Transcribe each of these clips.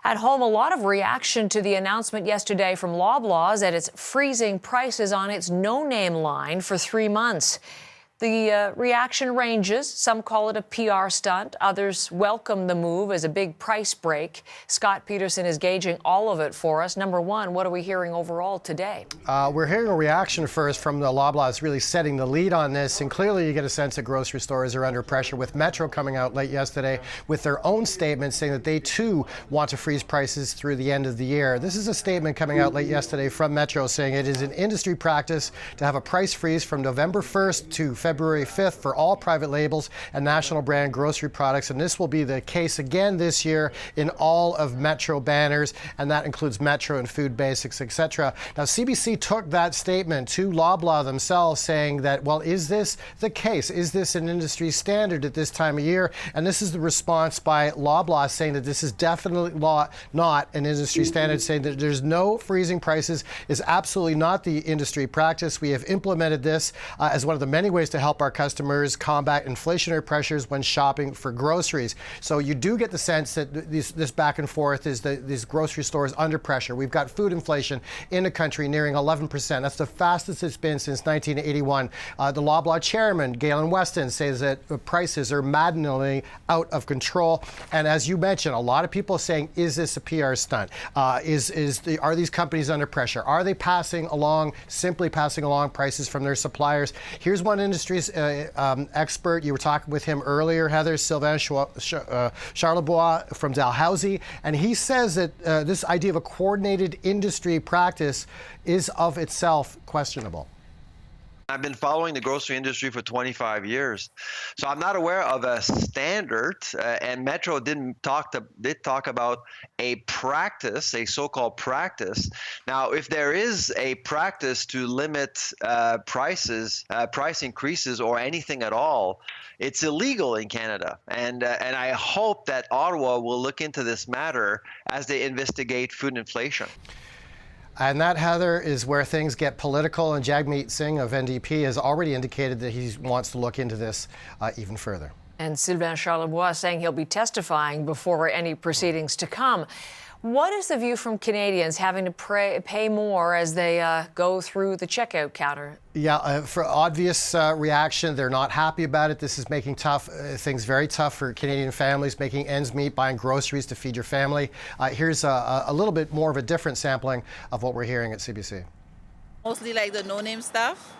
At home, a lot of reaction to the announcement yesterday from Loblaw that it's freezing prices on its no-name line for 3 months. The reaction ranges. Some call it a PR stunt. Others welcome the move as a big price break. Scott Peterson is gauging all of it for us. Number one, what are we hearing overall today? We're hearing a reaction first from the Loblaw. It's really setting the lead on this. And clearly you get a sense that grocery stores are under pressure, with Metro coming out late yesterday with their own statement saying that they too want to freeze prices through the end of the year. This is a statement coming out late yesterday from Metro saying it is an industry practice to have a price freeze from November 1st to February 5th for all private labels and national brand grocery products, and this will be the case again this year in all of Metro banners, and that includes Metro and Food Basics, etc. Now, CBC took that statement to Loblaw themselves, saying that, well, is this the case? Is this an industry standard at this time of year? And this is the response by Loblaw, saying that this is definitely not an industry standard, saying that there's no freezing prices is absolutely not the industry practice. We have implemented this as one of the many ways to help our customers combat inflationary pressures when shopping for groceries. So you do get the sense that this back and forth is these grocery stores under pressure. We've got food inflation in the country nearing 11%. That's the fastest it's been since 1981. The Loblaw chairman, Galen Weston, says that the prices are maddeningly out of control. And as you mentioned, a lot of people are saying, is this a PR stunt? Are these companies under pressure? Are they simply passing along prices from their suppliers? Here's one industry's expert. You were talking with him earlier, Heather, Sylvain Charlebois from Dalhousie, and he says that this idea of a coordinated industry practice is of itself questionable. I've been following the grocery industry for 25 years, so I'm not aware of a standard, and Metro did talk about a practice, a so-called practice. Now, if there is a practice to limit price increases or anything at all, it's illegal in Canada, and I hope that Ottawa will look into this matter as they investigate food inflation. And that, Heather, is where things get political, and Jagmeet Singh of NDP has already indicated that he wants to look into this even further. And Sylvain Charlebois saying he'll be testifying before any proceedings to come. What is the view from Canadians having to pay more as they go through the checkout counter? Yeah, for obvious reaction, they're not happy about it. This is making things very tough for Canadian families, making ends meet, buying groceries to feed your family. Here's a little bit more of a different sampling of what we're hearing at CBC. Mostly like the no-name stuff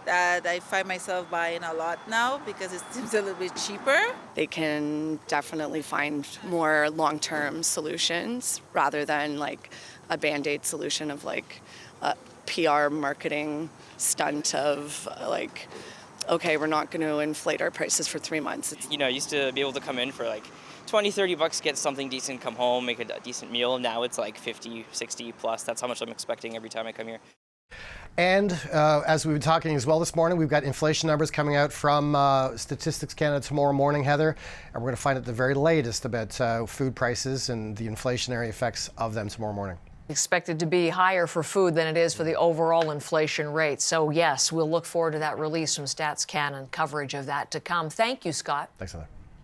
that I find myself buying a lot now because it seems a little bit cheaper. They can definitely find more long-term solutions rather than like a Band-Aid solution of like a PR marketing stunt of like, okay, we're not going to inflate our prices for 3 months. I used to be able to come in for like 20, 30 bucks, get something decent, come home, make a decent meal. Now it's like 50, 60 plus. That's how much I'm expecting every time I come here. And as we've been talking as well this morning, we've got inflation numbers coming out from Statistics Canada tomorrow morning, Heather, and we're going to find out the very latest about food prices and the inflationary effects of them tomorrow morning. Expected to be higher for food than it is for the overall inflation rate. So yes, we'll look forward to that release from Stats Can and coverage of that to come. Thank you, Scott. Thanks, Heather.